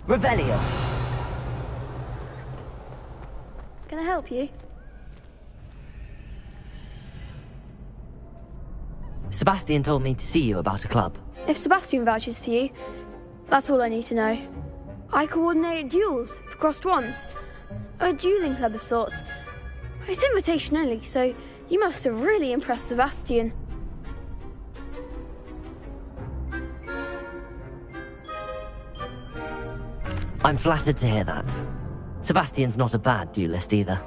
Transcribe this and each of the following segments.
Revelio. Can I help you? Sebastian told me to see you about a club. If Sebastian vouches for you, that's all I need to know. I coordinate duels for crossed wands. A dueling club of sorts. It's invitation only, so you must have really impressed Sebastian. I'm flattered to hear that. Sebastian's not a bad duelist either.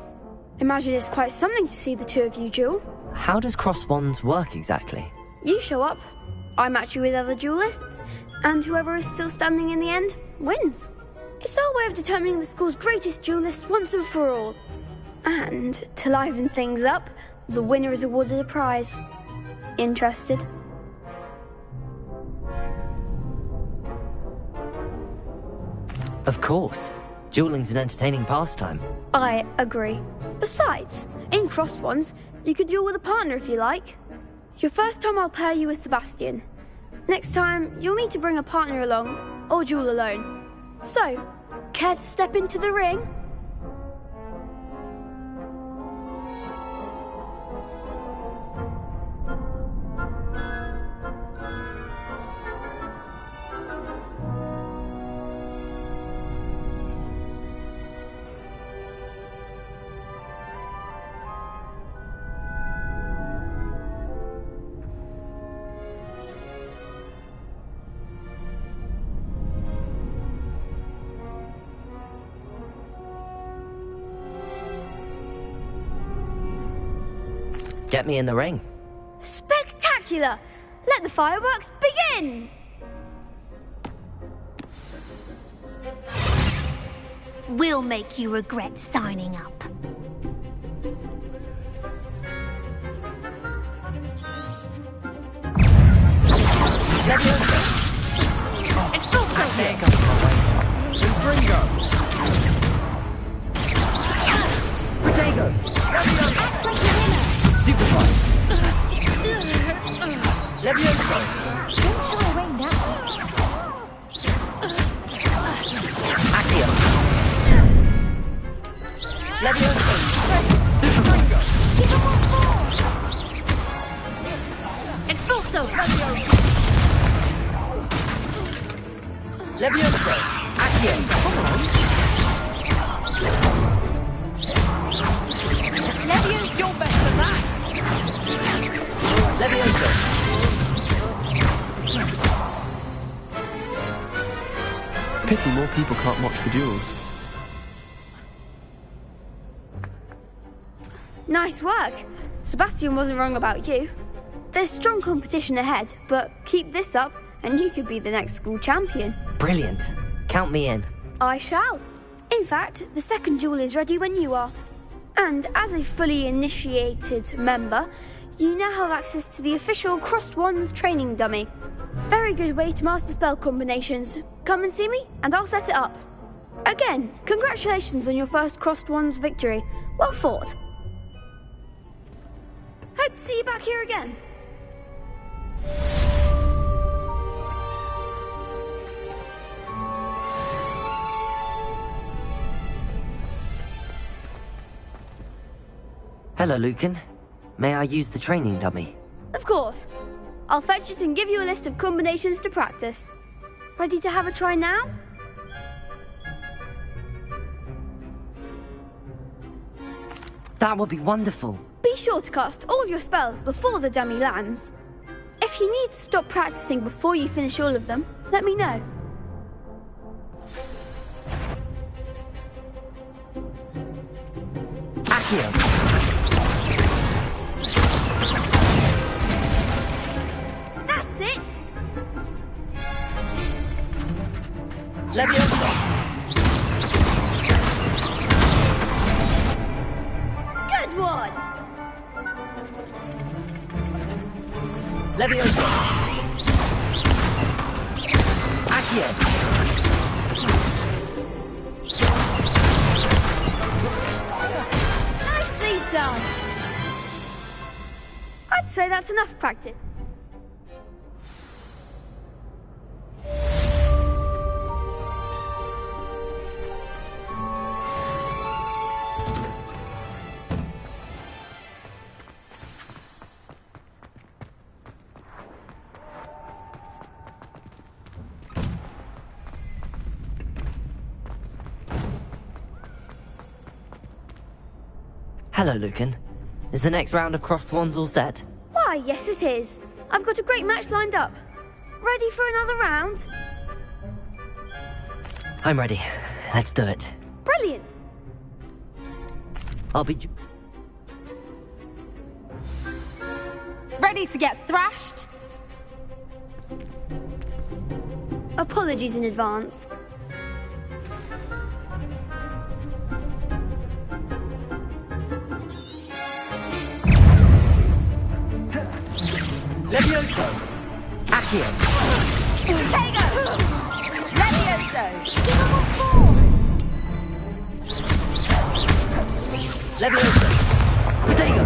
Imagine it's quite something to see the two of you duel. How does cross wands work exactly? You show up, I match you with other duelists, and whoever is still standing in the end wins. It's our way of determining the school's greatest duelist once and for all. And to liven things up, the winner is awarded a prize. Interested? Of course. Dueling's an entertaining pastime. I agree. Besides, in crossed ones, you could duel with a partner if you like. Your first time I'll pair you with Sebastian. Next time, you'll need to bring a partner along, or duel alone. So, care to step into the ring? Get me in the ring. Spectacular! Let the fireworks begin! We'll make you regret signing up. It's so Ringo! Protego! Act like you're in it. Stupefy! Levioso! Don't shy away now. Accio! Levioso! Stupefy! Give him one more. Expulso! Levioso! Accio! Levioso! You're better than that! Levioso! Pity more people can't watch the duels. Nice work. Sebastian wasn't wrong about you. There's strong competition ahead, but keep this up and you could be the next school champion. Brilliant. Count me in. I shall. In fact, the second duel is ready when you are. And as a fully initiated member, you now have access to the official Crossed Wands training dummy. Very good way to master spell combinations. Come and see me, and I'll set it up. Again, congratulations on your first Crossed Wands victory. Well fought. Hope to see you back here again. Hello, Lucan. May I use the training dummy? Of course. I'll fetch it and give you a list of combinations to practice. Ready to have a try now? That would be wonderful. Be sure to cast all your spells before the dummy lands. If you need to stop practicing before you finish all of them, let me know. Accio! That's it! Leviosa! Good one! Leviosa! Accio! Nicely done! I'd say that's enough practice. Hello, Lucan. Is the next round of crossed wands all set? Why, yes it is. I've got a great match lined up. Ready for another round? I'm ready. Let's do it. Brilliant. I'll be... Ready to get thrashed? Apologies in advance. Levioso! Accio! Tego! Levioso! Levioso! Tego!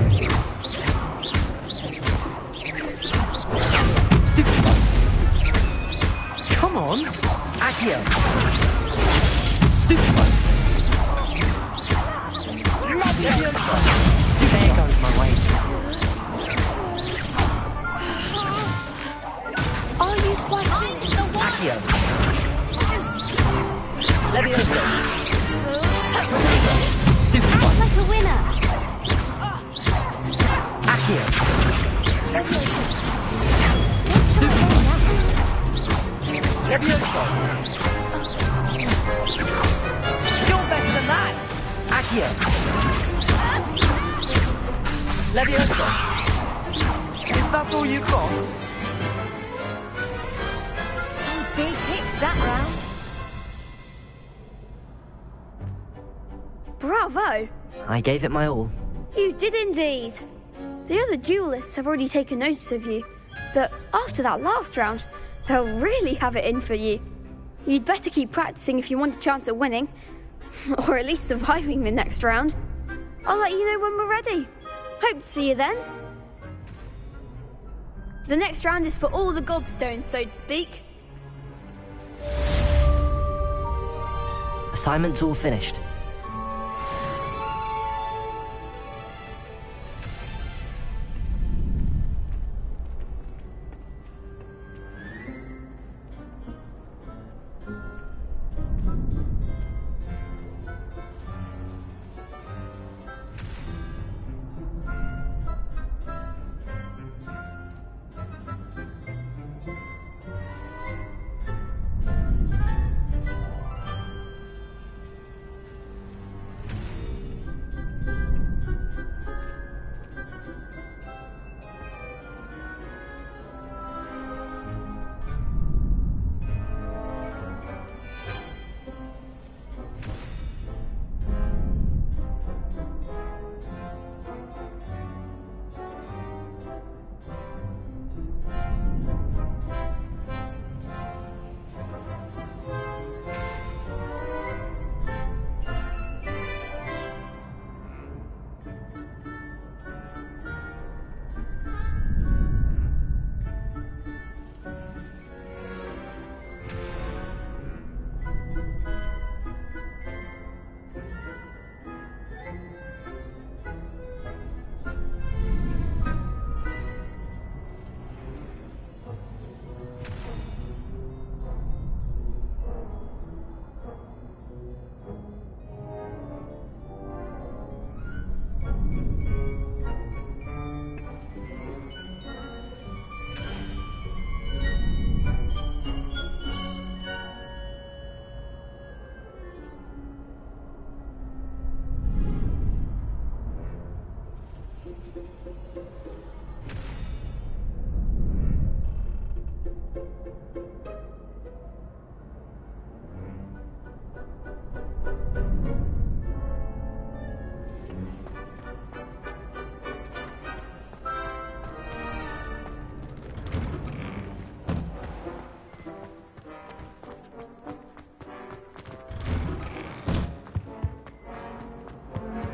Stupid! Come on! Accio! Stupid! Levioso! There goes my way. Are you questioning the one? Accio! Levioso! Stupid! Act like a winner. Accio! Levioso! You're better than that! Accio! Levioso! Is that all you've got? Some big hits that round. Bravo. I gave it my all. You did indeed. The other duelists have already taken notice of you, but after that last round, they'll really have it in for you. You'd better keep practicing if you want a chance at winning, or at least surviving the next round. I'll let you know when we're ready. Hope to see you then. The next round is for all the gobstones, so to speak. Assignment's all finished.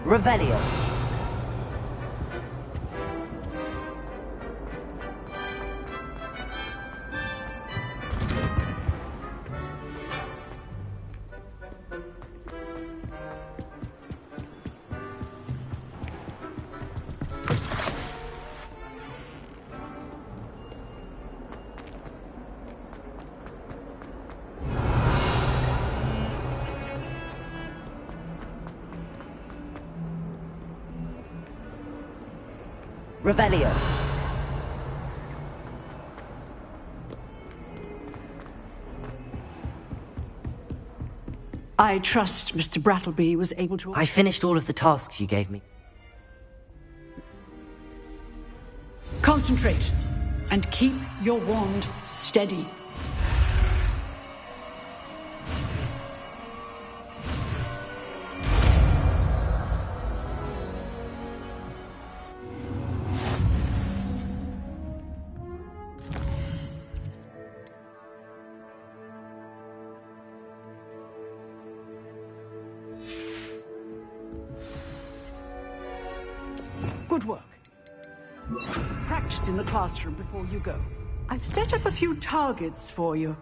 Revelio. Revelio. I trust Mr. Brattleby was able to... I finished all of the tasks you gave me. Concentrate, and keep your wand steady. Good work. Practice in the classroom before you go. I've set up a few targets for you.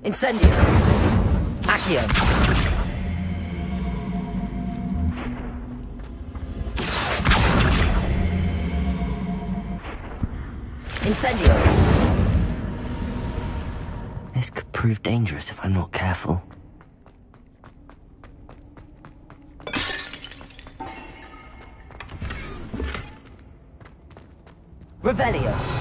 Incendio. Accio. Incendio. This could prove dangerous if I'm not careful. Revelio.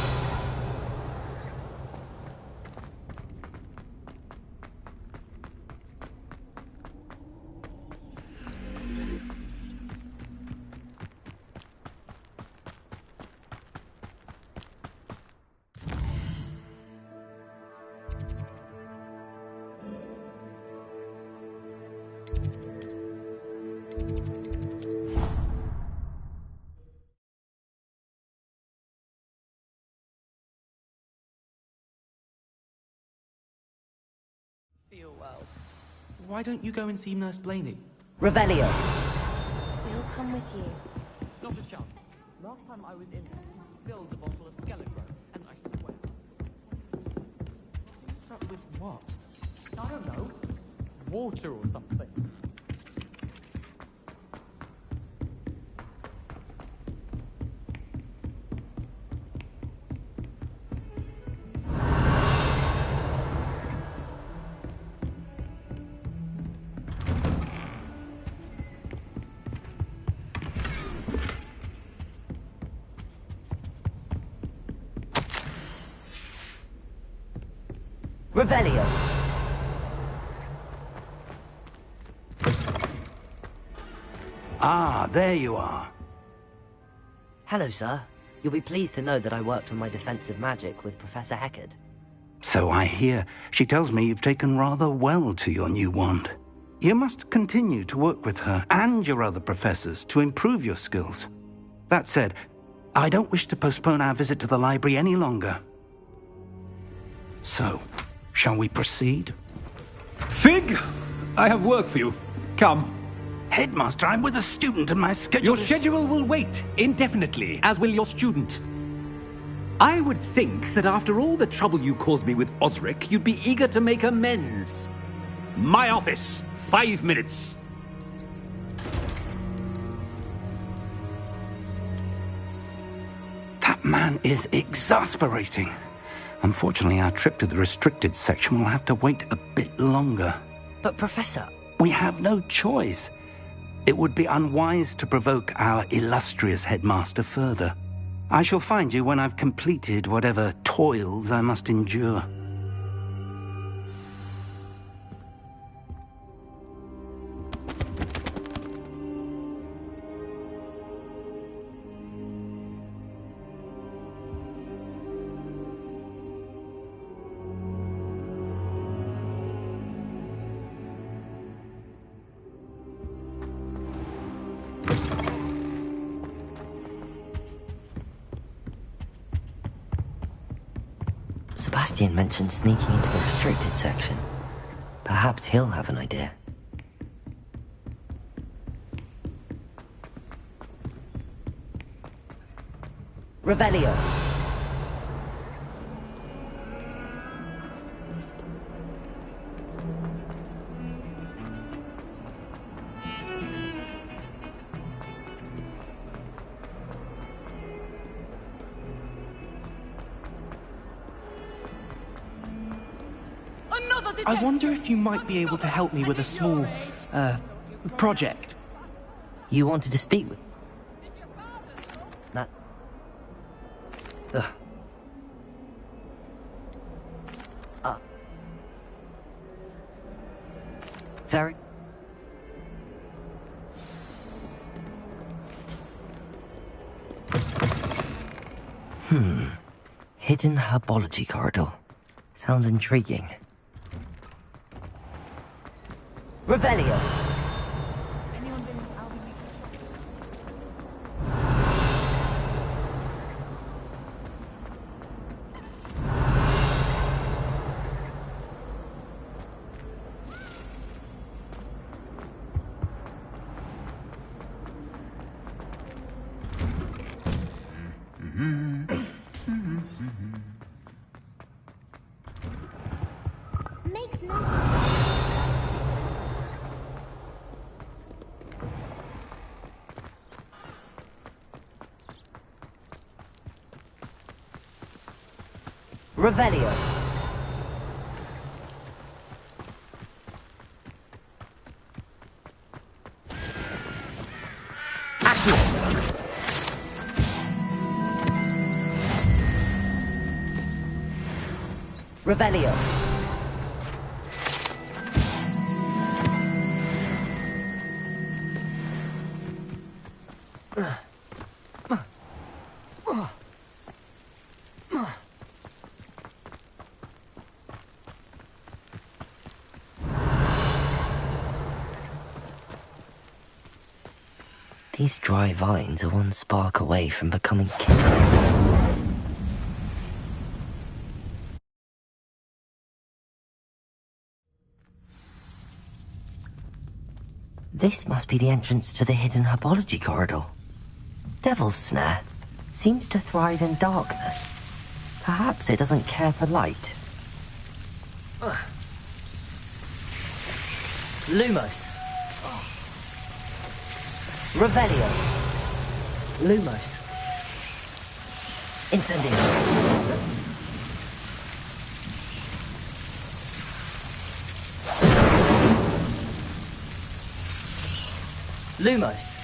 Why don't you go and see Nurse Blaney? Revelio. We'll come with you. It's not a chance. Last time I was in there, he filled a bottle of Skelegro, and I swear... What's up with what? I don't know. Water or something. Revelio. Ah, there you are. Hello, sir. You'll be pleased to know that I worked on my defensive magic with Professor Heckard. So I hear. She tells me you've taken rather well to your new wand. You must continue to work with her and your other professors to improve your skills. That said, I don't wish to postpone our visit to the library any longer. So, shall we proceed? Fig, I have work for you. Come. Headmaster, I'm with a student and my schedule Your schedule will wait indefinitely, as will your student. I would think that after all the trouble you caused me with Osric, you'd be eager to make amends. My office, 5 minutes. That man is exasperating. Unfortunately, our trip to the restricted section will have to wait a bit longer. But, Professor... We have no choice. It would be unwise to provoke our illustrious headmaster further. I shall find you when I've completed whatever toils I must endure. Sebastian mentioned sneaking into the restricted section. Perhaps he'll have an idea. Revelio. I wonder if you might be able to help me with a small, project. You wanted to speak with... That... Ugh. Very... Hidden herbology corridor. Sounds intriguing. Revelio. Revelio. Accio. Revelio. These dry vines are one spark away from becoming kindling. This must be the entrance to the hidden herbology corridor. Devil's Snare seems to thrive in darkness. Perhaps it doesn't care for light. Lumos. Revelio. Lumos. Incendio. Lumos.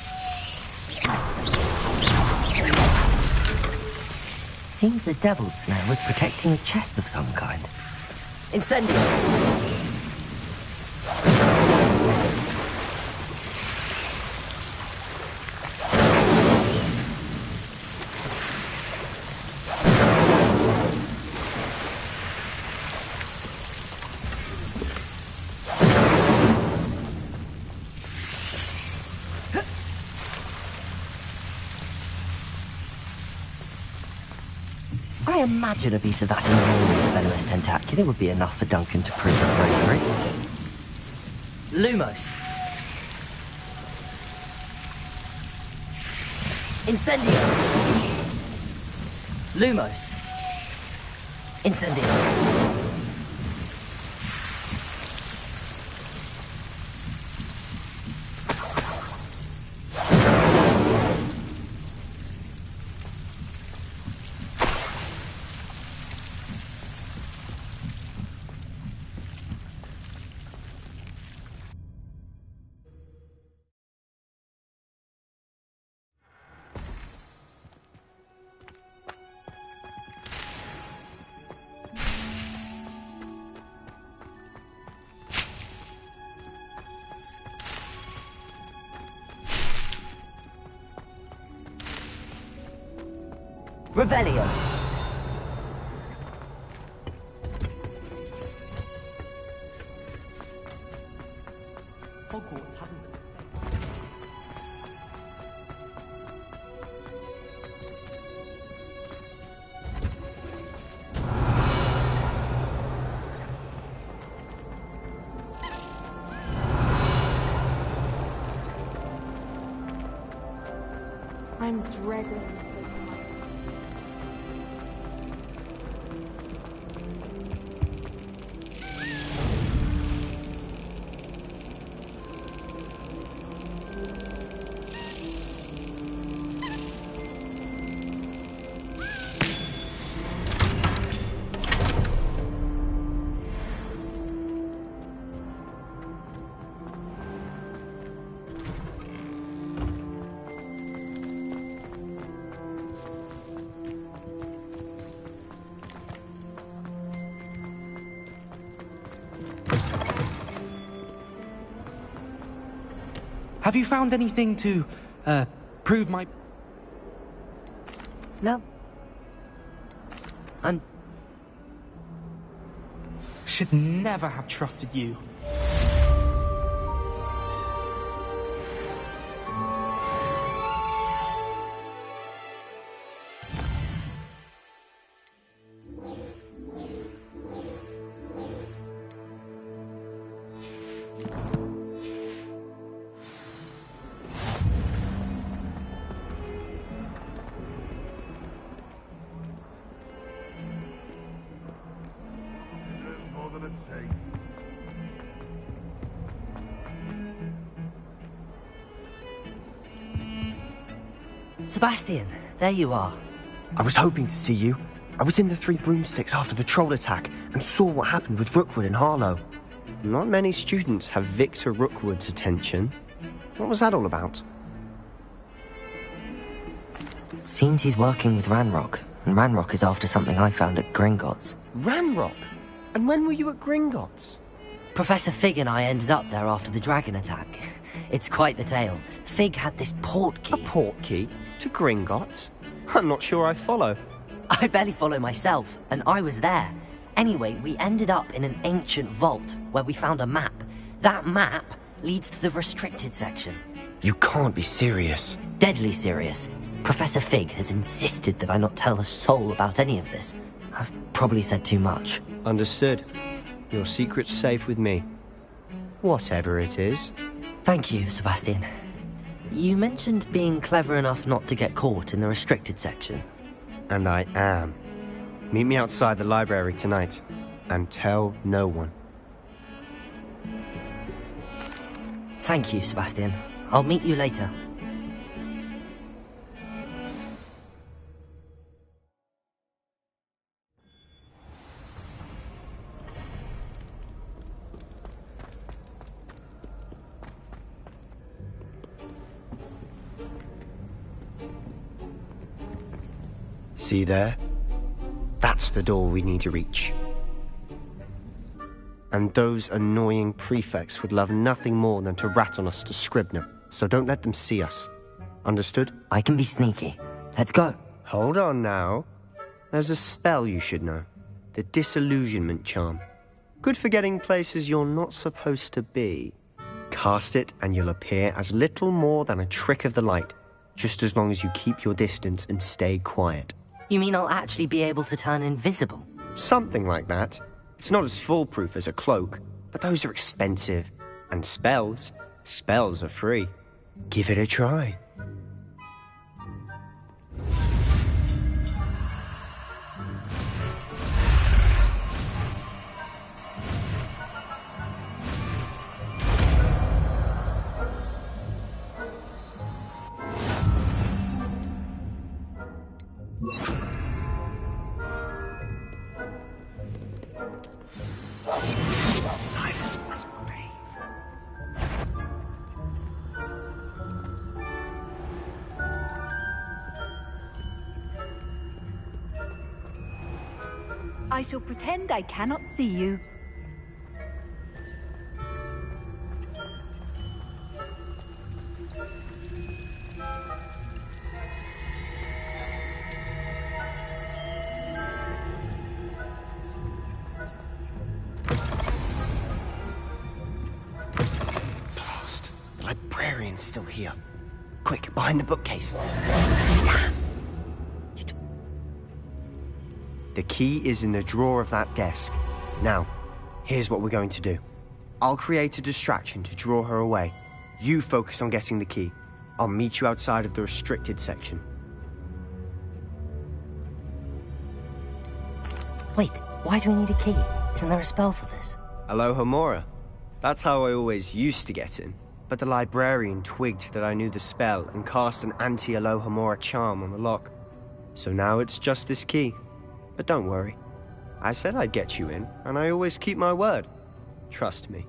Seems the Devil's Snare was protecting a chest of some kind. Incendio. I imagine a piece of that enormous venomous tentacula would be enough for Duncan to prove her bravery. Lumos. Incendio. Lumos. Incendio. Revelio. Hogwarts hasn't been safe. I'm dreading. Have you found anything to, prove my... No. I'm... Should never have trusted you. Sebastian, there you are. I was hoping to see you. I was in the Three Broomsticks after the troll attack and saw what happened with Rookwood and Harlow. Not many students have Victor Rookwood's attention. What was that all about? Seems he's working with Ranrock, and Ranrock is after something I found at Gringotts. Ranrock? And when were you at Gringotts? Professor Fig and I ended up there after the dragon attack. It's quite the tale. Fig had this port key. A port key? To Gringotts? I'm not sure I follow. I barely follow myself, and I was there. Anyway, we ended up in an ancient vault where we found a map. That map leads to the restricted section. You can't be serious. Deadly serious. Professor Fig has insisted that I not tell a soul about any of this. I've probably said too much. Understood. Your secret's safe with me. Whatever it is. Thank you, Sebastian. You mentioned being clever enough not to get caught in the restricted section. And I am. Meet me outside the library tonight, and tell no one. Thank you, Sebastian. I'll meet you later. See there? That's the door we need to reach. And those annoying prefects would love nothing more than to rat on us to Scribner, so don't let them see us. Understood? I can be sneaky. Let's go. Hold on now. There's a spell you should know. The Disillusionment Charm. Good for getting places you're not supposed to be. Cast it and you'll appear as little more than a trick of the light, just as long as you keep your distance and stay quiet. You mean I'll actually be able to turn invisible? Something like that. It's not as foolproof as a cloak, but those are expensive. And spells are free. Give it a try. I shall pretend I cannot see you. Blast! The librarian's still here. Quick, behind the bookcase. The key is in the drawer of that desk. Now, here's what we're going to do. I'll create a distraction to draw her away. You focus on getting the key. I'll meet you outside of the restricted section. Wait, why do we need a key? Isn't there a spell for this? Alohomora. That's how I always used to get in. But the librarian twigged that I knew the spell and cast an anti-Alohomora charm on the lock. So now it's just this key. But don't worry. I said I'd get you in, and I always keep my word. Trust me.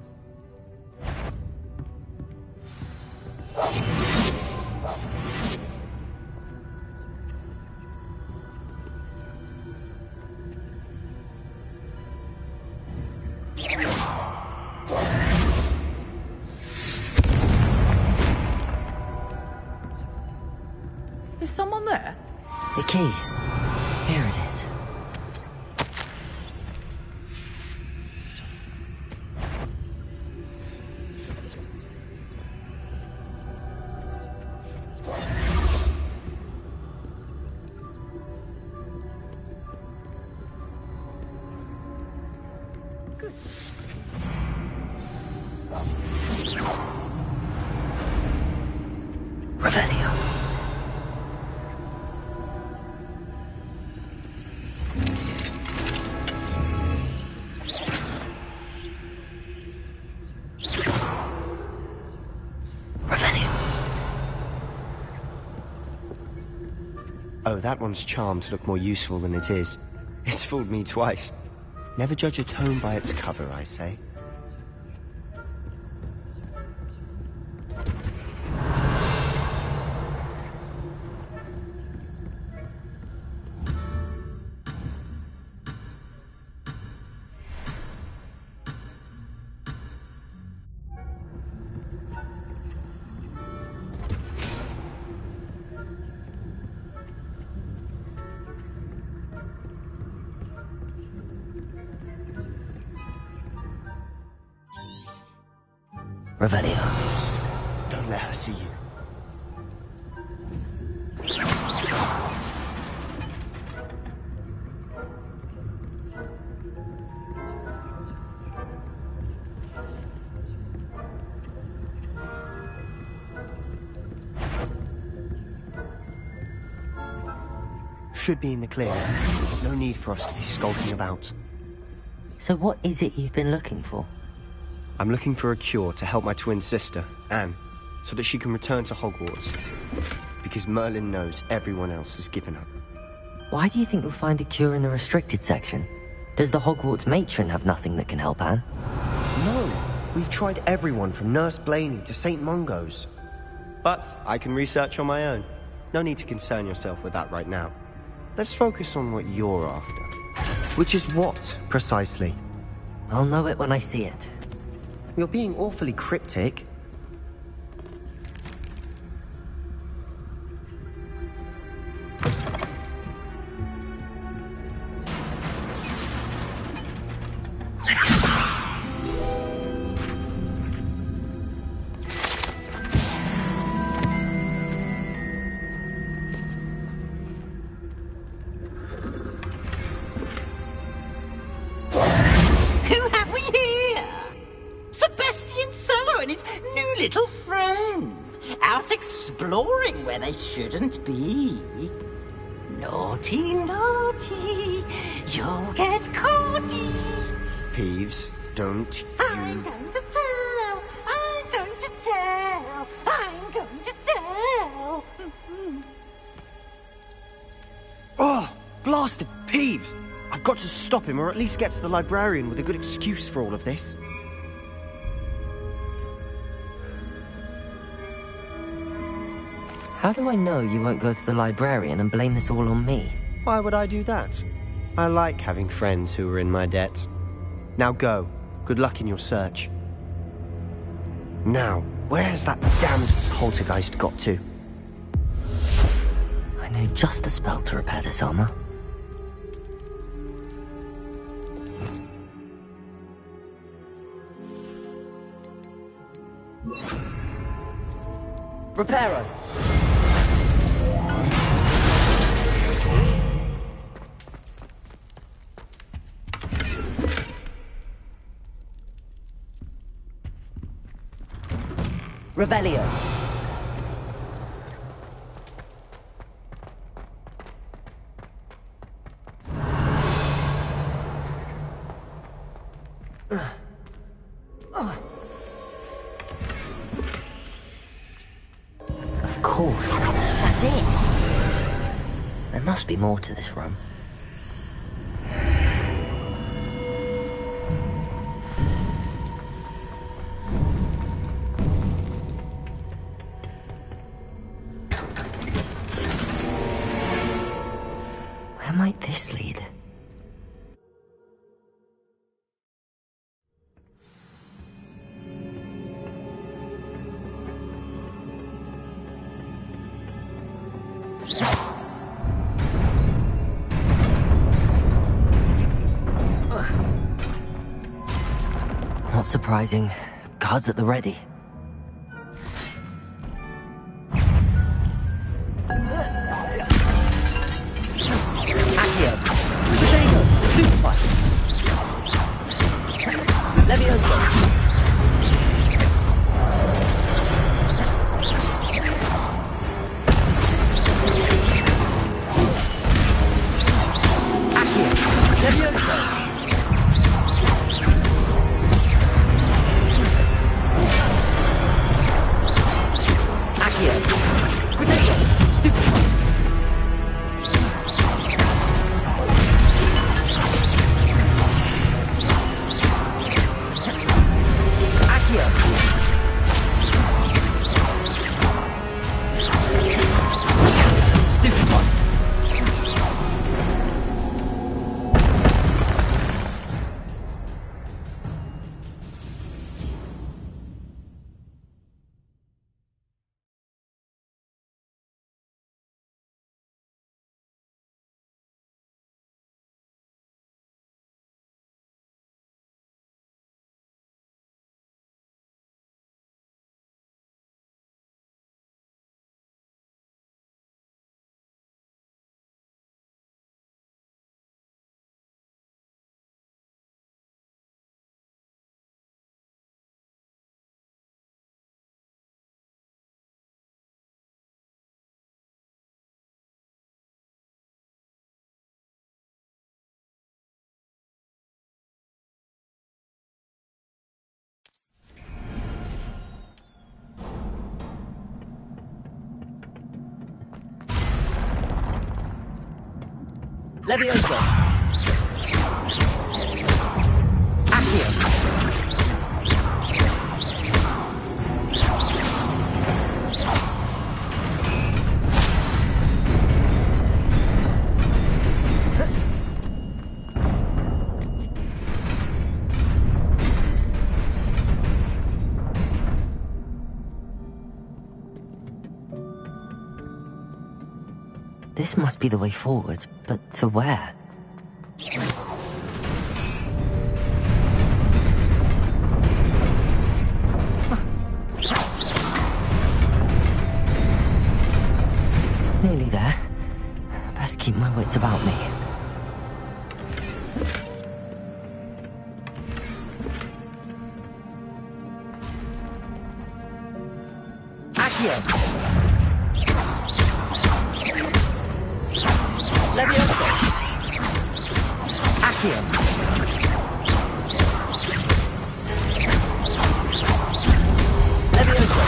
Is someone there? The key. Here it is. Revelio. Oh, that one's charmed to look more useful than it is. It's fooled me twice. Never judge a tome by its cover, I say. Revelio. Shh. Don't let her see you. Should be in the clear. There's no need for us to be skulking about. So what is it you've been looking for? I'm looking for a cure to help my twin sister, Anne, so that she can return to Hogwarts. Because Merlin knows everyone else has given up. Why do you think you'll find a cure in the restricted section? Does the Hogwarts matron have nothing that can help Anne? No, we've tried everyone from Nurse Blaney to St. Mungo's. But I can research on my own. No need to concern yourself with that right now. Let's focus on what you're after. Which is what, precisely? I'll know it when I see it. You're being awfully cryptic. Little friend, out exploring where they shouldn't be. Naughty, naughty, you'll get caughty. Peeves, don't I'm going to tell, I'm going to tell, I'm going to tell. Oh, blasted Peeves! I've got to stop him, or at least get to the librarian with a good excuse for all of this. How do I know you won't go to the librarian and blame this all on me? Why would I do that? I like having friends who are in my debt. Now go. Good luck in your search. Now, where's that damned poltergeist got to? I know just the spell to repair this armor. Reparo! Revelio. Of course. That's it. There must be more to this room. Where might this lead? Not surprising. Guards at the ready. Accio! Potato! Stupefy! Levioso! Levioso! Accio! This must be the way forward, but to where? Nearly there. Best keep my wits about me. Accio! Levioso! Accio! Levioso!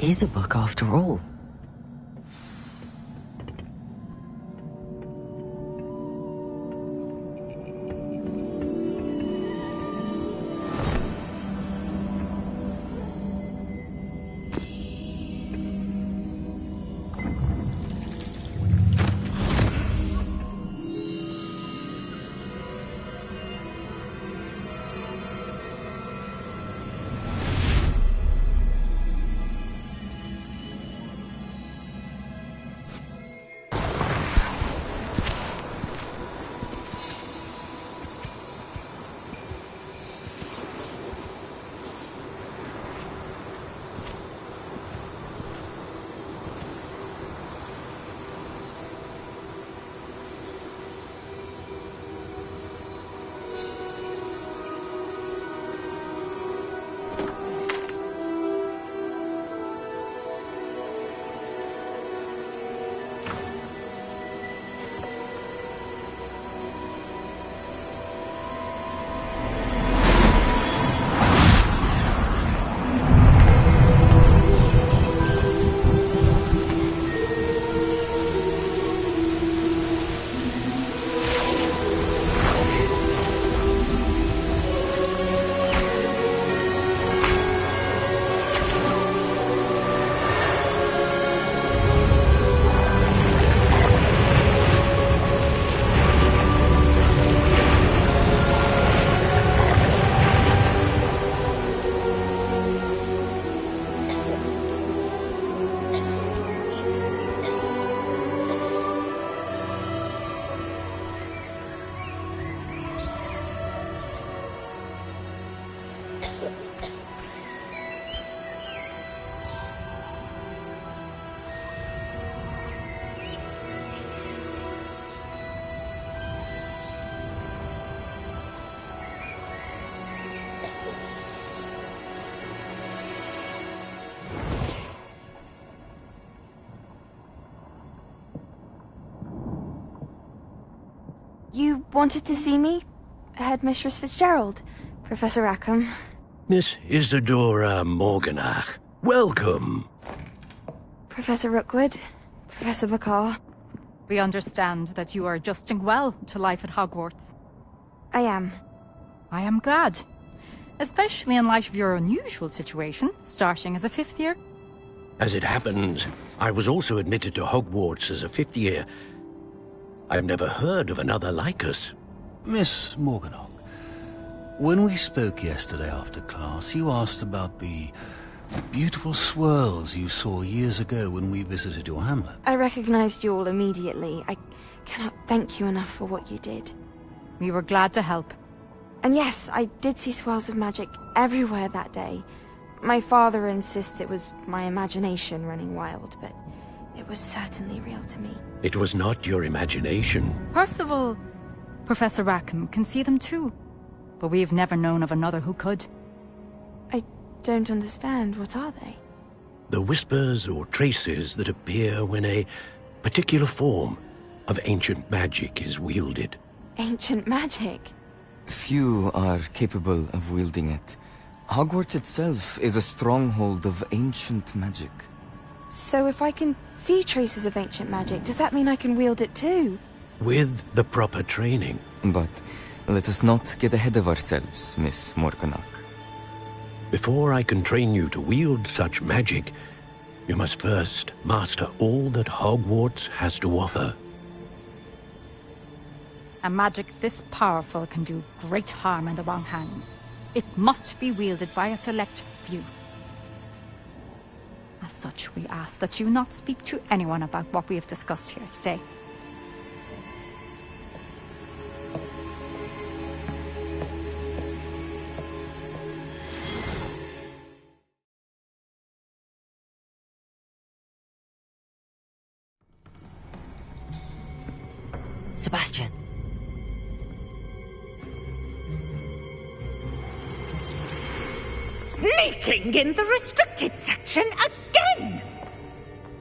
is a book after all. You wanted to see me? Headmistress Fitzgerald? Professor Rackham? Miss Isadora Morganach, welcome. Professor Rookwood? Professor Bakar? We understand that you are adjusting well to life at Hogwarts. I am. I am glad. Especially in light of your unusual situation, starting as a 5th year. As it happens, I was also admitted to Hogwarts as a 5th year. I've never heard of another like us. Miss Morganach, when we spoke yesterday after class, you asked about the beautiful swirls you saw years ago when we visited your hamlet. I recognized you all immediately. I cannot thank you enough for what you did. We were glad to help. And yes, I did see swirls of magic everywhere that day. My father insists it was my imagination running wild, but it was certainly real to me. It was not your imagination. Percival, Professor Rackham can see them too. But we've never known of another who could. I don't understand. What are they? The whispers or traces that appear when a particular form of ancient magic is wielded. Ancient magic? Few are capable of wielding it. Hogwarts itself is a stronghold of ancient magic. So if I can see traces of ancient magic, does that mean I can wield it too? With the proper training. But let us not get ahead of ourselves, Miss Morganach. Before I can train you to wield such magic, you must first master all that Hogwarts has to offer. A magic this powerful can do great harm in the wrong hands. It must be wielded by a select few. As such, we ask that you not speak to anyone about what we have discussed here today. Sebastian. Sneaking in the restricted section again!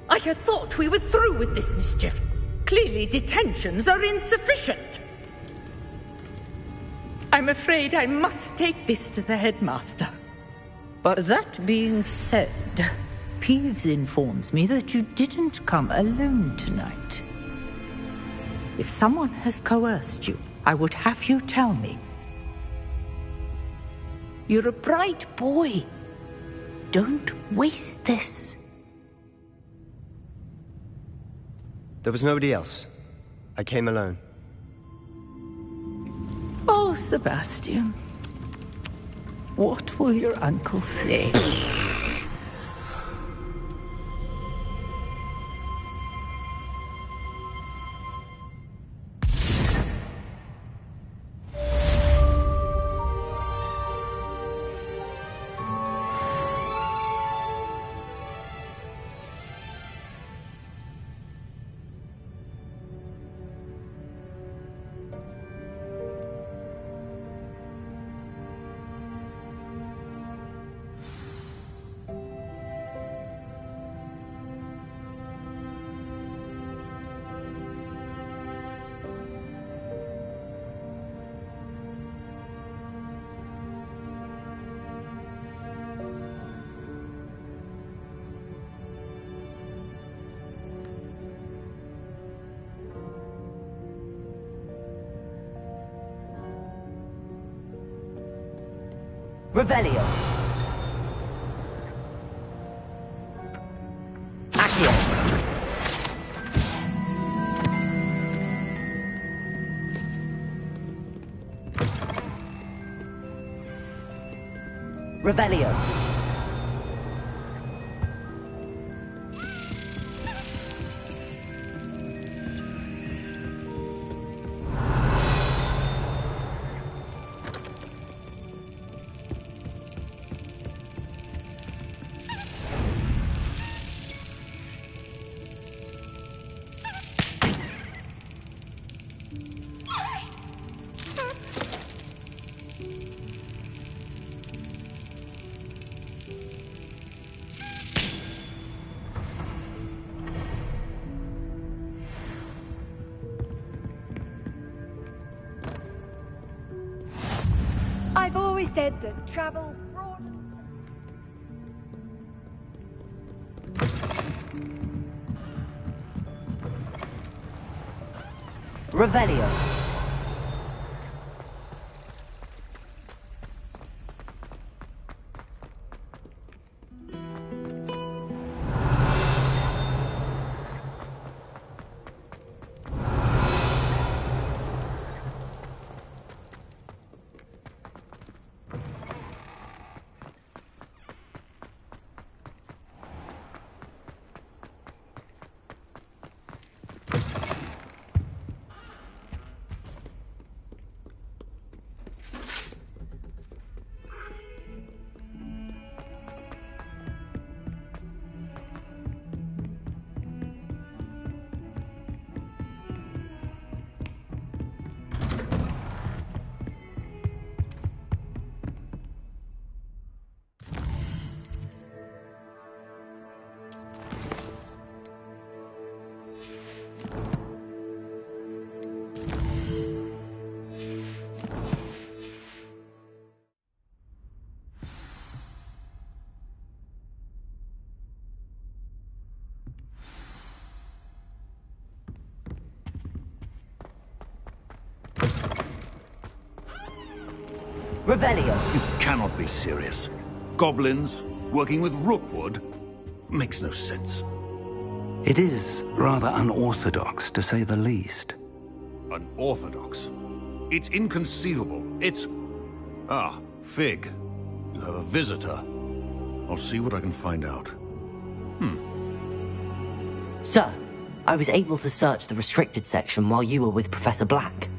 I had thought we were through with this mischief. Clearly detentions are insufficient. I'm afraid I must take this to the headmaster. But that being said, Peeves informs me that you didn't come alone tonight. If someone has coerced you, I would have you tell me. You're a bright boy. Don't waste this. There was nobody else. I came alone. Oh, Sebastian. What will your uncle say? Revelio. Accio. Revelio. I've always said that travel brought... Revelio. Revelio. You cannot be serious. Goblins working with Rookwood? Makes no sense. It is rather unorthodox, to say the least. Unorthodox? It's inconceivable. It's... Ah, Fig. You have a visitor. I'll see what I can find out. Sir, I was able to search the restricted section while you were with Professor Black.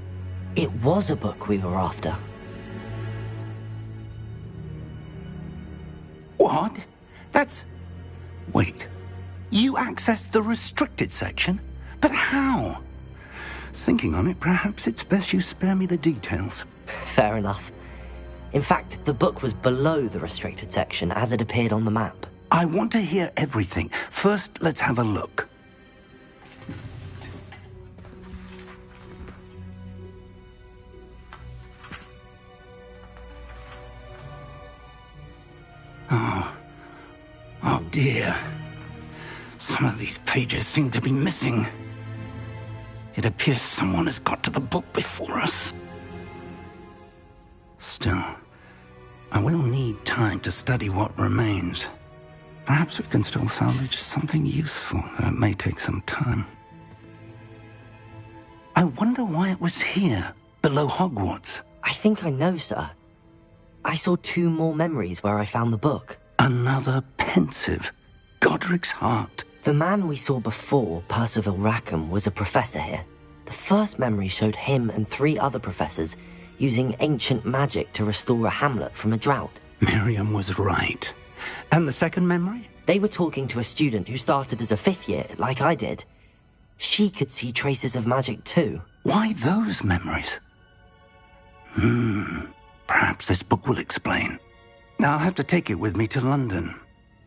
It was a book we were after. What? That's... Wait. You accessed the restricted section? But how? Thinking on it, perhaps it's best you spare me the details. Fair enough. In fact, the book was below the restricted section as it appeared on the map. I want to hear everything. First, let's have a look. Oh dear. Some of these pages seem to be missing. It appears someone has got to the book before us. Still, I will need time to study what remains. Perhaps we can still salvage something useful, though it may take some time. I wonder why it was here, below Hogwarts. I think I know, sir. I saw 2 more memories where I found the book. Another pensive. Godric's heart. The man we saw before, Percival Rackham, was a professor here. The first memory showed him and 3 other professors using ancient magic to restore a hamlet from a drought. Miriam was right. And the second memory? They were talking to a student who started as a 5th year, like I did. She could see traces of magic too. Why those memories? Perhaps this book will explain. I'll have to take it with me to London.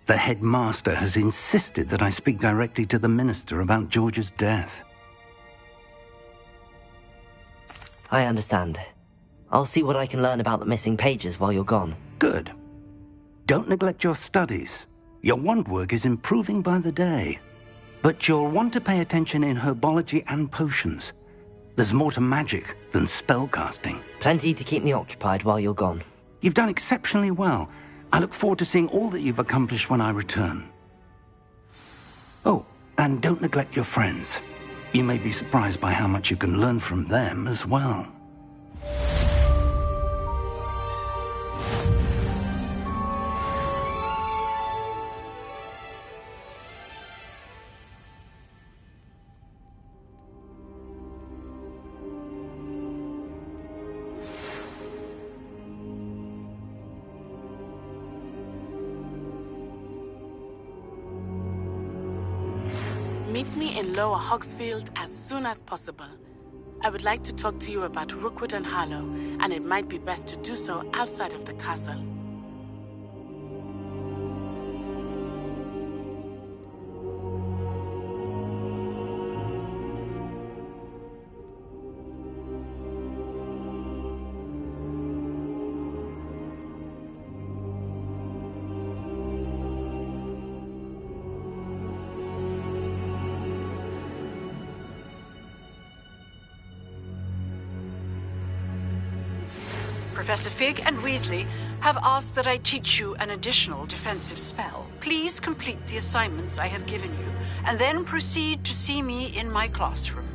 The headmaster has insisted that I speak directly to the minister about George's death. I understand. I'll see what I can learn about the missing pages while you're gone. Good. Don't neglect your studies. Your wand work is improving by the day. But you'll want to pay attention in herbology and potions. There's more to magic than spellcasting. Plenty to keep me occupied while you're gone. You've done exceptionally well. I look forward to seeing all that you've accomplished when I return. Oh, and don't neglect your friends. You may be surprised by how much you can learn from them as well. Meet me in Lower Hogsfield as soon as possible. I would like to talk to you about Rookwood and Harlow, and it might be best to do so outside of the castle. Professor Fig and Weasley have asked that I teach you an additional defensive spell. Please complete the assignments I have given you, and then proceed to see me in my classroom.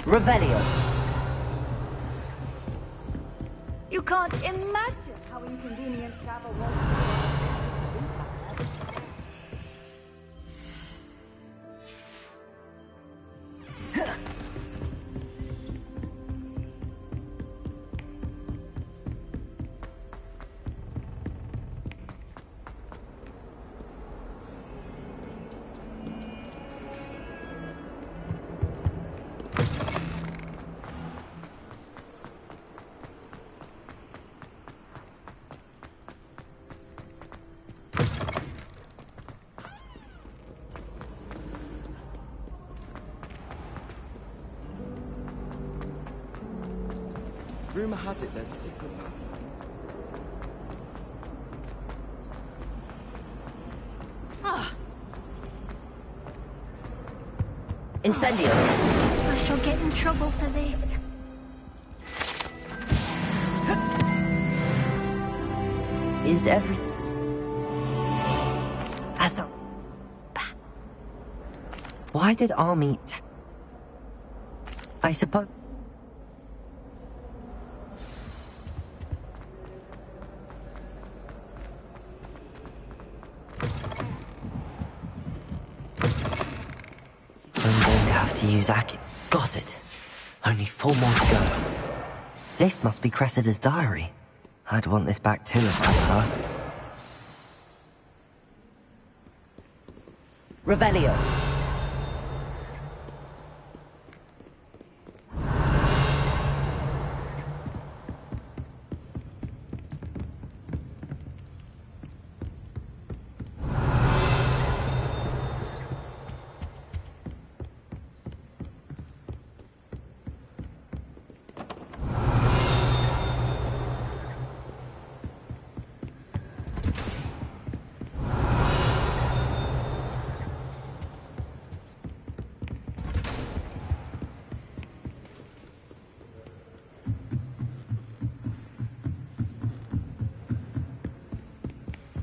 Revelio. You can't imagine how inconvenient travel was. Rumor has it there's a secret map. Incendio. I shall get in trouble for this. Is everything as a... Why did our meet? I suppose... I'm going to have to use Aki. Got it. Only 4 more to go. This must be Cressida's diary. I'd want this back too if I were her. Revelio.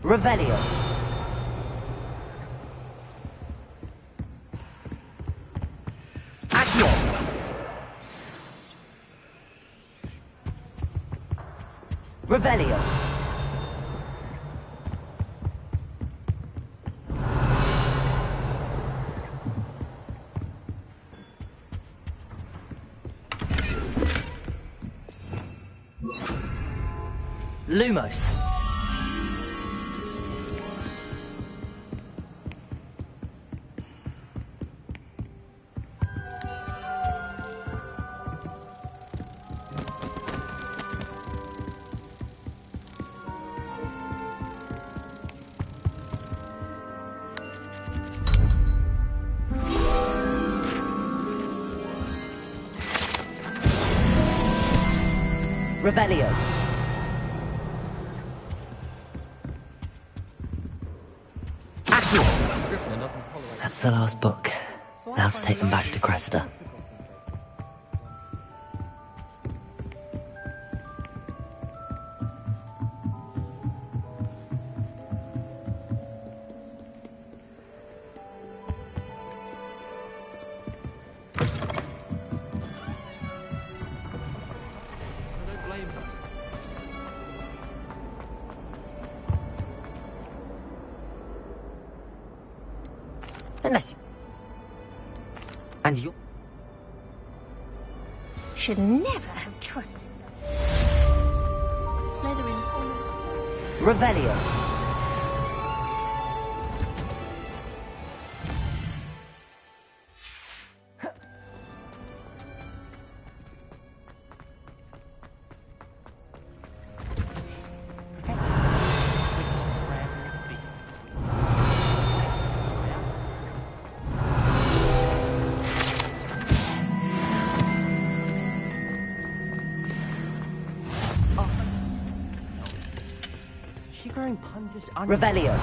Revelio. Accio. Revelio. Lumos. Revelio. Accio. That's the last book. Now to take them back to Cressida. Unless you... And you... Should never have trusted them. Slytherin. Revelio. Revelio.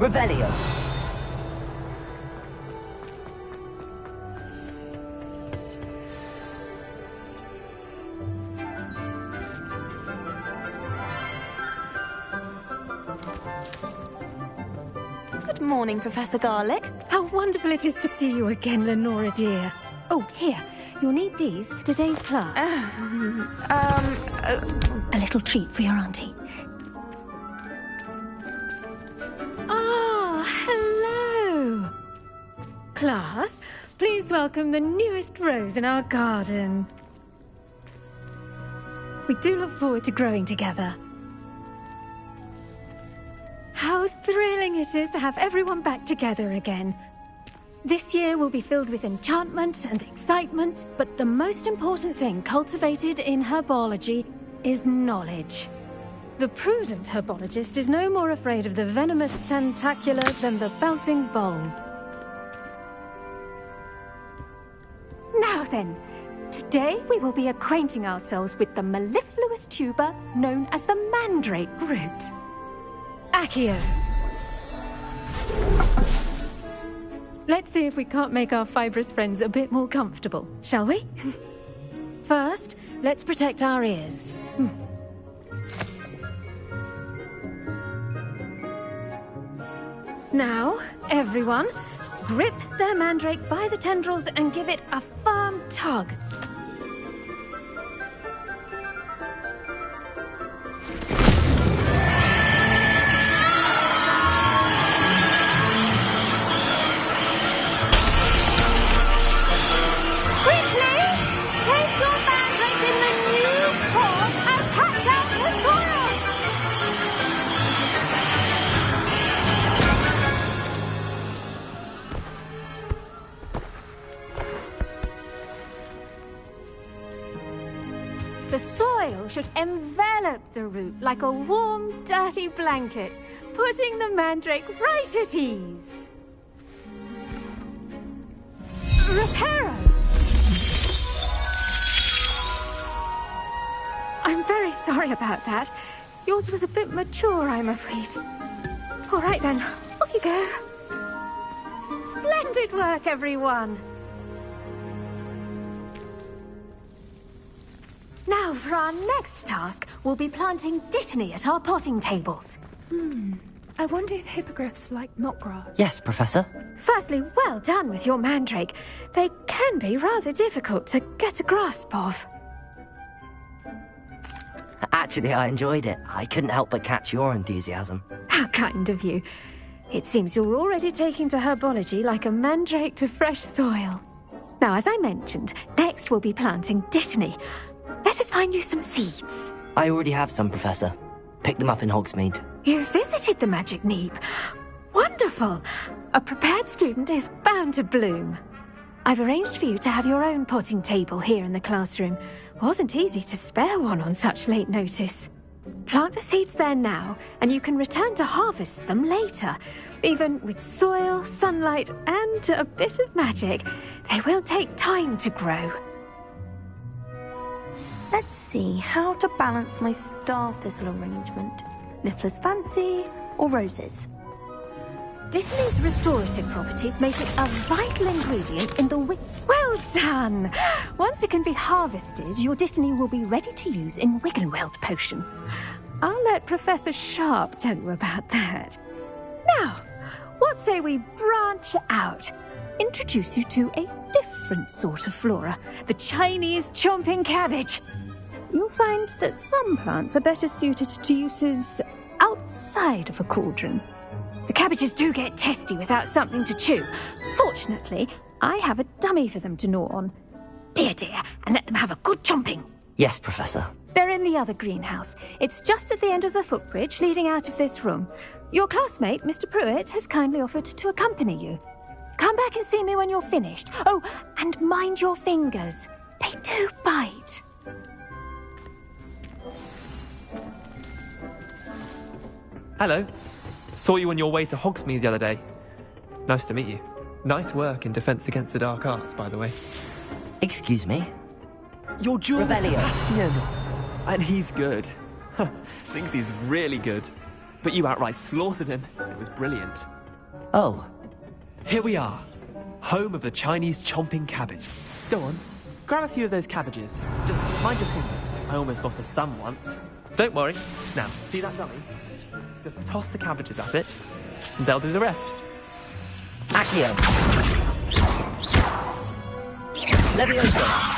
Revelio. Good morning, Professor Garlick. How wonderful it is to see you again, Lenora dear. Oh, here. You'll need these for today's class. A little treat for your auntie. Ah, hello. Class, please welcome the newest rose in our garden. We do look forward to growing together. How thrilling it is to have everyone back together again. This year will be filled with enchantment and excitement, but the most important thing cultivated in herbology is knowledge. The prudent herbologist is no more afraid of the venomous tentacula than the bouncing bulb. Now then, today we will be acquainting ourselves with the mellifluous tuber known as the mandrake root. Accio. Let's see if we can't make our fibrous friends a bit more comfortable, shall we? First, let's protect our ears. Now, everyone, grip their mandrake by the tendrils and give it a firm tug. The soil should envelop the root like a warm, dirty blanket, putting the mandrake right at ease. Reparo! I'm very sorry about that. Yours was a bit mature, I'm afraid. All right then, off you go. Splendid work, everyone. Now, for our next task, we'll be planting dittany at our potting tables. I wonder if hippogriffs like knotgrass. Yes, Professor. Firstly, well done with your mandrake. They can be rather difficult to get a grasp of. Actually, I enjoyed it. I couldn't help but catch your enthusiasm. How kind of you. It seems you're already taking to herbology like a mandrake to fresh soil. Now, as I mentioned, next we'll be planting dittany. Let us find you some seeds. I already have some, Professor. Picked them up in Hogsmeade. You visited the Magic Neep. Wonderful! A prepared student is bound to bloom. I've arranged for you to have your own potting table here in the classroom. Wasn't easy to spare one on such late notice. Plant the seeds there now, and you can return to harvest them later. Even with soil, sunlight, and a bit of magic, they will take time to grow. Let's see how to balance my star thistle arrangement. Niffler's fancy or roses? Dittany's restorative properties make it a vital ingredient in the Well done! Once it can be harvested, your dittany will be ready to use in Wiggenweld potion. I'll let Professor Sharp tell you about that. Now, what say we branch out? Introduce you to a different sort of flora, the Chinese chomping cabbage. You'll find that some plants are better suited to uses outside of a cauldron. The cabbages do get testy without something to chew. Fortunately, I have a dummy for them to gnaw on. Be a dear and let them have a good chomping. Yes, Professor. They're in the other greenhouse. It's just at the end of the footbridge leading out of this room. Your classmate, Mr. Pruitt, has kindly offered to accompany you. Come back and see me when you're finished. Oh, and mind your fingers. They do bite. Hello. Saw you on your way to Hogsmeade the other day. Nice to meet you. Nice work in Defense Against the Dark Arts, by the way. Excuse me? Your duel with Revelio. Sebastian. And he's good. Thinks he's really good. But you outright slaughtered him. was brilliant. Oh. Here we are. Home of the Chinese chomping cabbage. Go on, grab a few of those cabbages. Just mind your fingers. I almost lost a thumb once. Don't worry. Now, see that dummy? Just toss the cabbages at it, and they'll do the rest. Accio. Leviosa.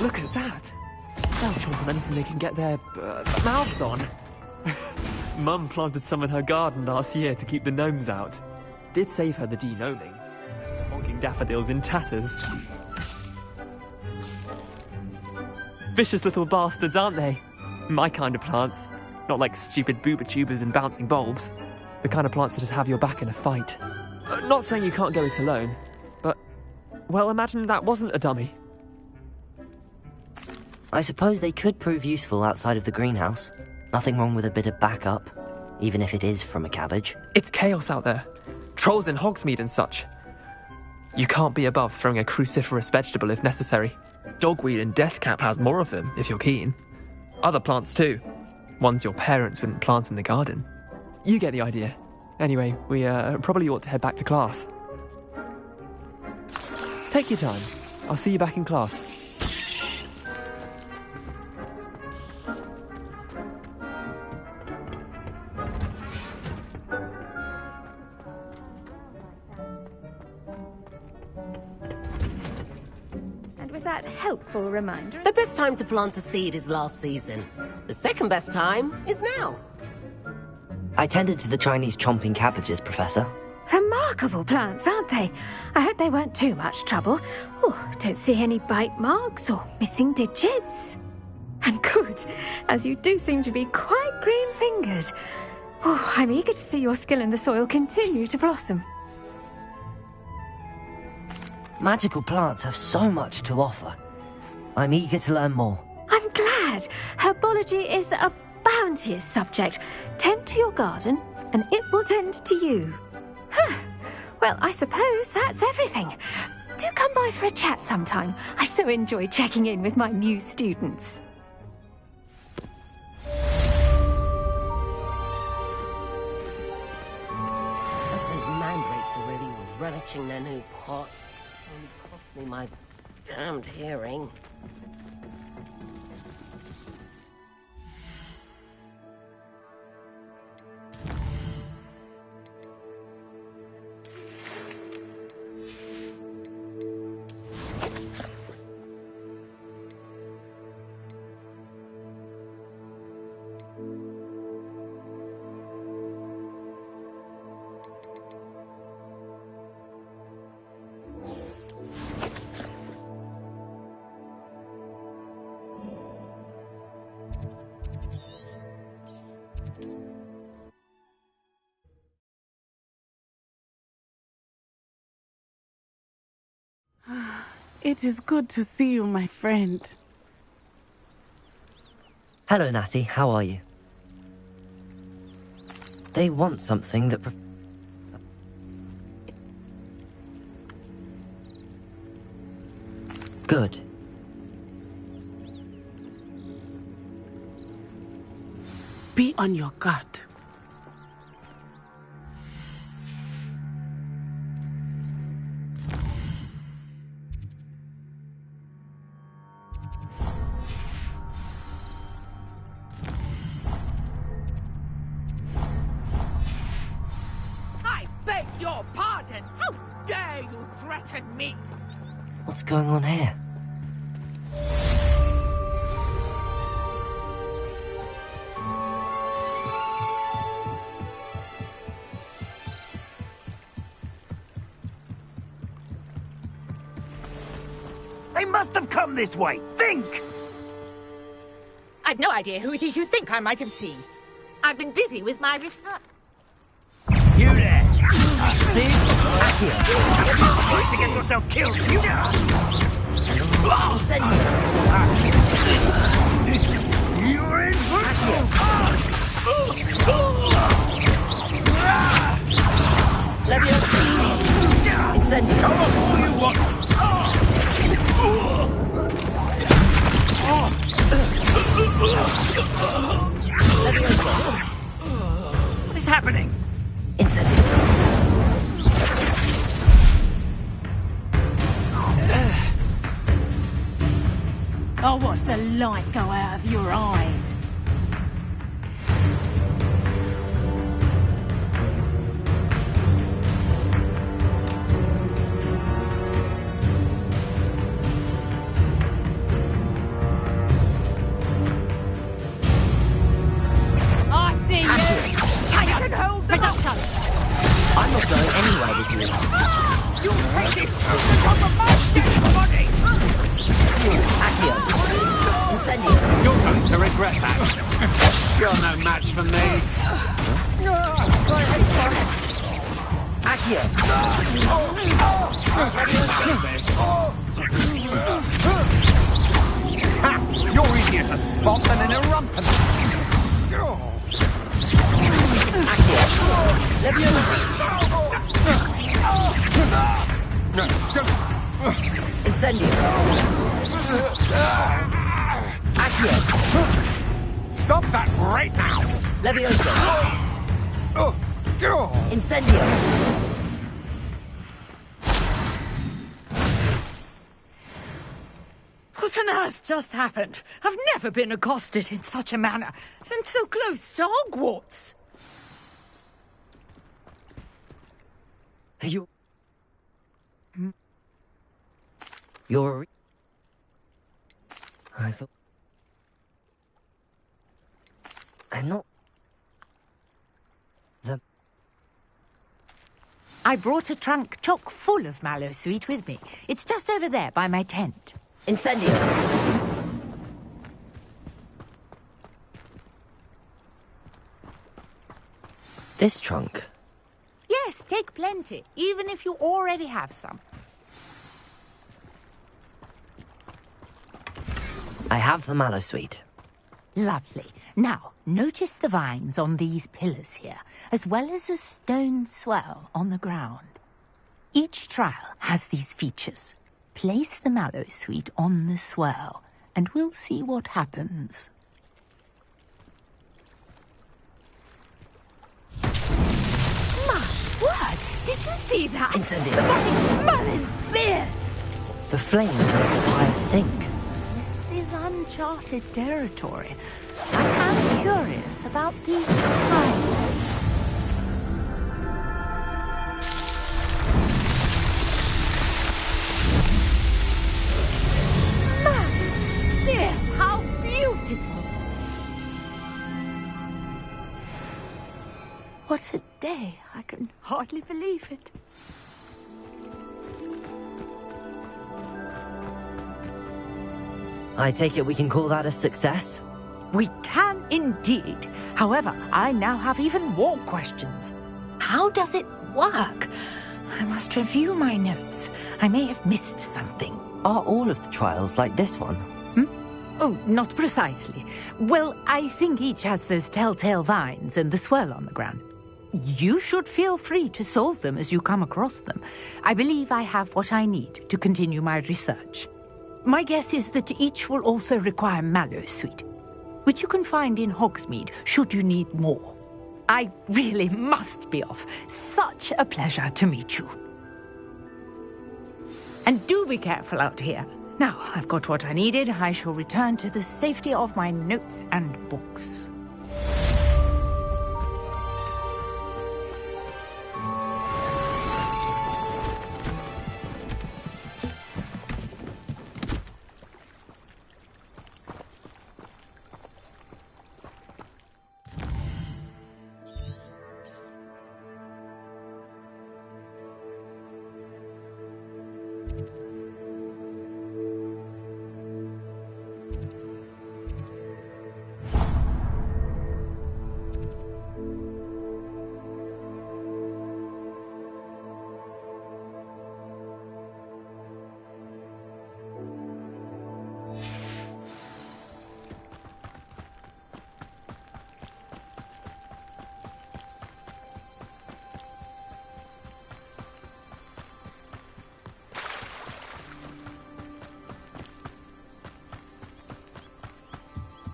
Look at that! They'll chomp on anything they can get their mouths on. Mum planted some in her garden last year to keep the gnomes out. Did save her the de-gnoming. Honking daffodils in tatters. Vicious little bastards, aren't they? My kind of plants. Not like stupid booba tubers and bouncing bulbs. The kind of plants that just have your back in a fight. Not saying you can't go it alone, but... well, imagine that wasn't a dummy. I suppose they could prove useful outside of the greenhouse. Nothing wrong with a bit of backup, even if it is from a cabbage. It's chaos out there. Trolls in Hogsmeade and such. You can't be above throwing a cruciferous vegetable if necessary. Dogweed and deathcap has more of them, if you're keen. Other plants too. Ones your parents wouldn't plant in the garden. You get the idea. Anyway, we probably ought to head back to class. Take your time. I'll see you back in class. That helpful reminder. The best time to plant a seed is last season. The second best time is now. I tended to the Chinese chomping cabbages, Professor. Remarkable plants, aren't they? I hope they weren't too much trouble. Oh, don't see any bite marks or missing digits. And good, as you do seem to be quite green-fingered. Oh, I'm eager to see your skill in the soil continue to blossom. Magical plants have so much to offer. I'm eager to learn more. I'm glad. Herbology is a bounteous subject. Tend to your garden, and it will tend to you. Huh. Well, I suppose that's everything. Do come by for a chat sometime. I so enjoy checking in with my new students. Those mandrakes are really relishing their new pots. Only cost me my damned hearing. It is good to see you, my friend. Hello, Natty. How are you? They want something that... Good. Be on your guard. What's going on here? They must have come this way. Think! I've no idea who it is you think I might have seen. I've been busy with my research. You there! I see. Try to get yourself killed. You there! You're in for Leviosa! Incendio! Come on, all you want! What is happening? I'll watch the light go out of your eyes. I see you! Can hold the tongue. I'm not going anywhere with you. You hate it! Come on, my body! Accio. Incendio. You're going to regret that. You're no match for me. Accio. Ha! You're easier to spot than in a rumpus. Accio. Incendio. Accio. Stop that right now! Levioso. Incendio. What on earth just happened? I've never been accosted in such a manner, and so close to Hogwarts. You're... I thought... I'm not... I brought a trunk chock full of mallow sweet with me. It's just over there by my tent. Incendio. This trunk? Yes, take plenty, even if you already have some. I have the mallow sweet. Lovely. Now, notice the vines on these pillars here, as well as a stone swell on the ground. Each trial has these features. Place the mallow sweet on the swell, and we'll see what happens. My word! Did you see that? Incendio. Merlin's beard! The flames make the fire sink. This is uncharted territory. I am curious about these vines. Yes, how beautiful! What a day! I can hardly believe it. I take it we can call that a success? We can indeed. However, I now have even more questions. How does it work? I must review my notes. I may have missed something. Are all of the trials like this one? Oh, not precisely. Well, I think each has those telltale vines and the swirl on the ground. You should feel free to solve them as you come across them. I believe I have what I need to continue my research. My guess is that each will also require mallow sweet, which you can find in Hogsmeade should you need more. I really must be off. Such a pleasure to meet you. And do be careful out here. Now, I've got what I needed. I shall return to the safety of my notes and books.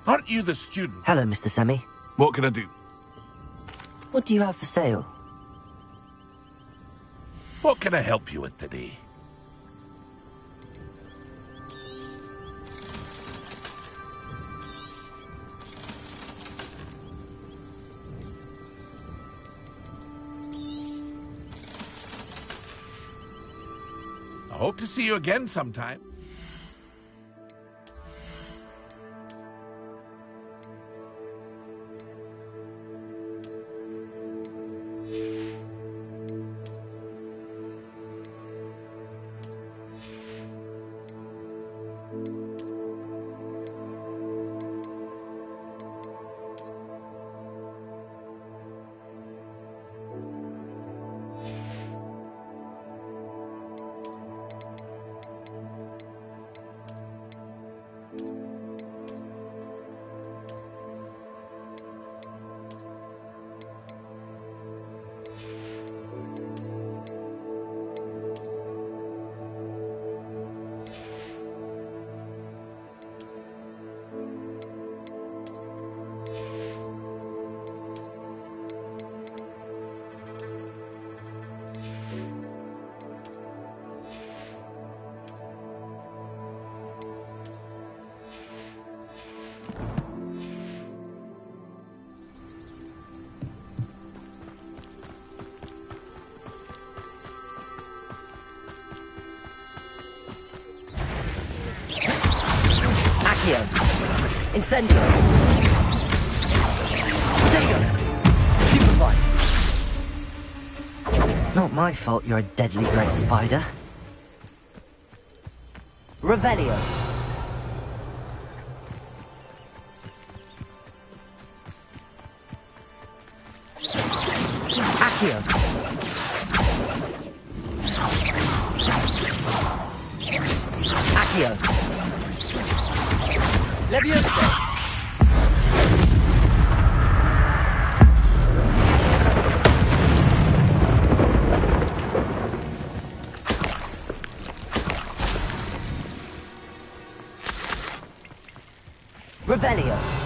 Aren't you the student? Hello, Mr. Semi. What can I do? What do you have for sale? What can I help you with today? I hope to see you again sometime. Incendio! Stego! Stupefy! Not my fault you're a deadly great spider. Revelio! Accio! Accio! Leviosa! Revelio!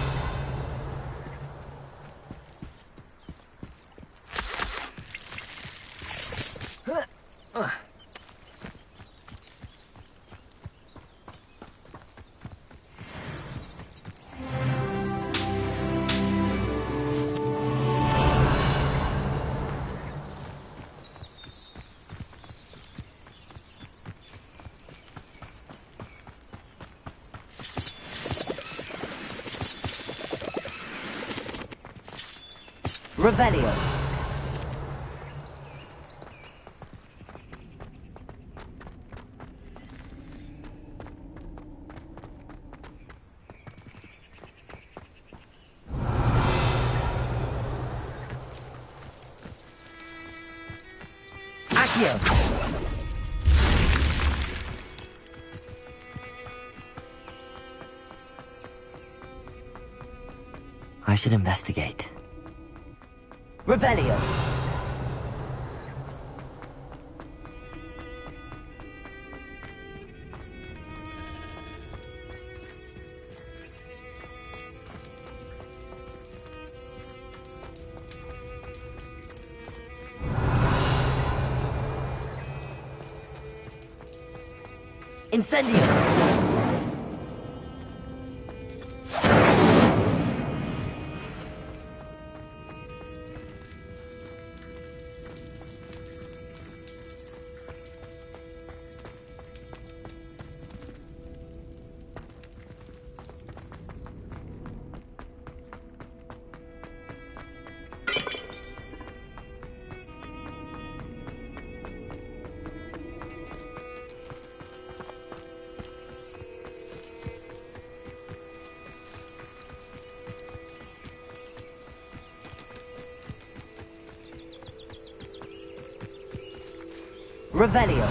Revelio. Accio. I should investigate. Revelio. Incendio. Revelio.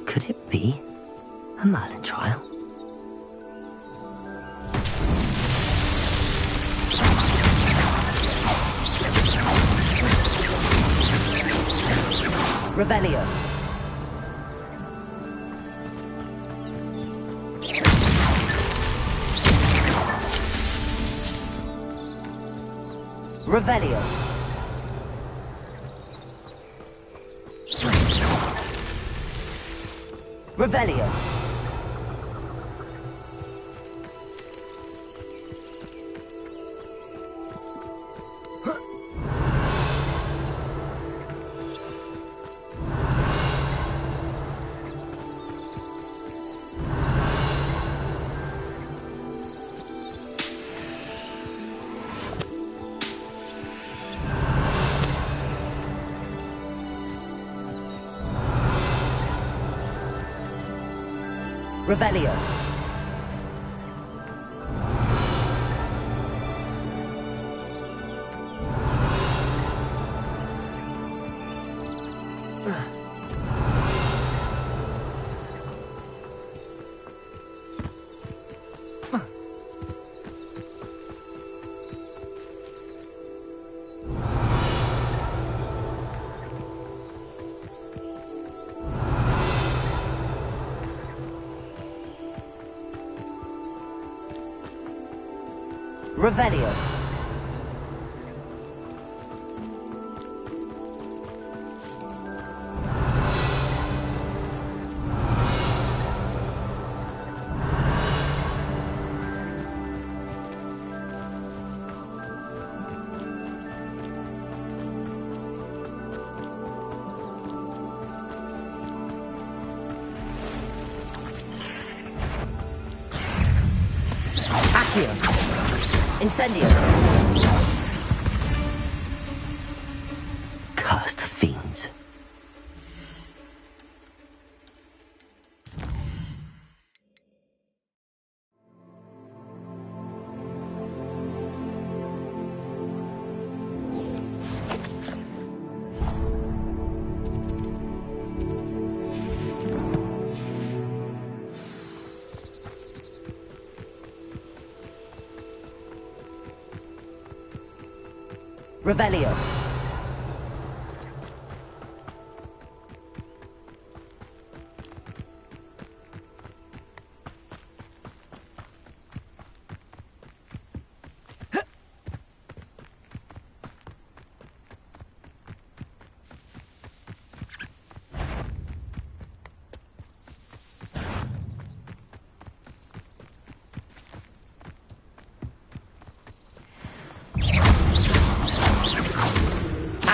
Could it be? A Merlin trial? Revelio. Revelio. Revelio. Revelio. Revelio. Accio. Incendio. Cursed fiends. Revelio.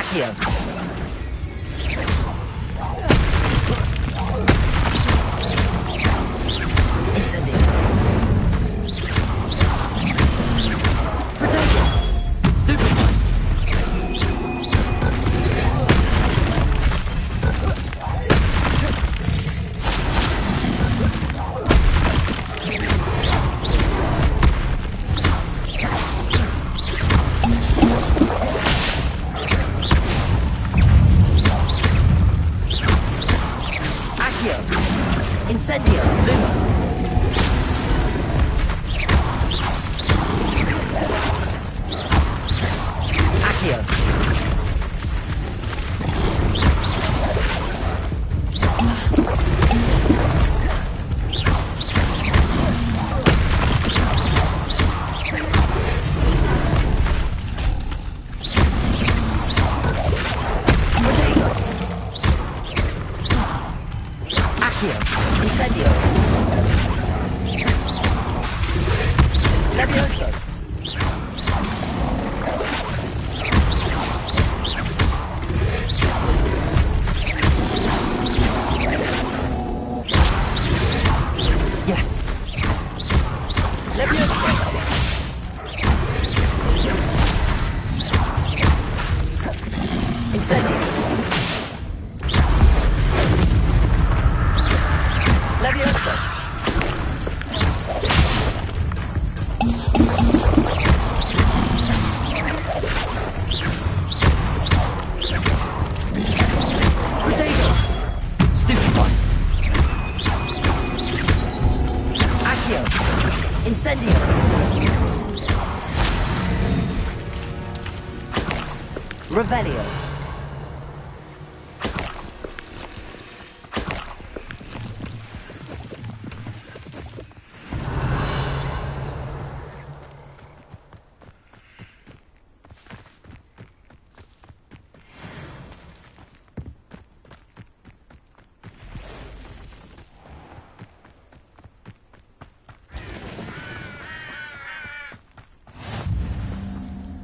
Accio. Incendio. Protection. Stupefy. Incendio. Lumos. Accio. Accio. Incendio. Levioso. Yes. Levioso. Incendio. Levioso. Potato. Stupefy. Revelio.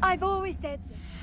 I've always said this.